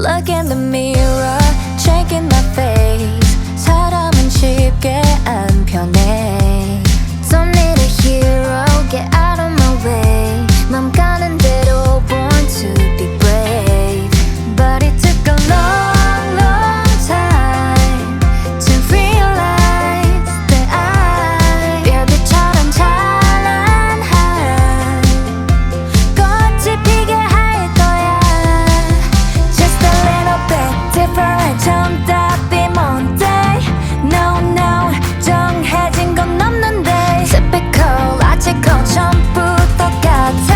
Look in the mirror, checking my face. 사람은 쉽게 안 변해. Don't need a hero, get out of my way. 맘 가는 대로 born to be brave. But it took a long, long time to realize that I 별빛처럼 찬란한 꽃이 피게 할 거야. Just a little bit different. 정답이 뭔데? No, no, 정해진 건 없는데. Typical, logical, 전부 똑같아.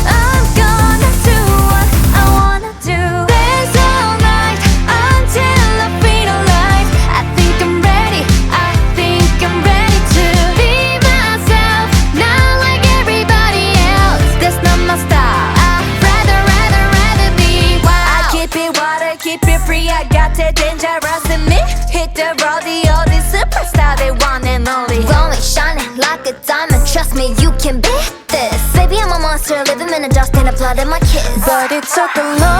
I'm gonna do what I wanna do. Dance all night until I feel alive. I think I'm ready, I think I'm ready to be myself, not like everybody else. That's not my style. I'd rather be wild. I keep it water, keep it free. I got that dangerous in me. Hit the road, the superstar, they one and only. Glowing, shining like a diamond. Trust me, you can beat this. Baby, I'm a monster, living in a dust and a blood in my kiss. But it took a long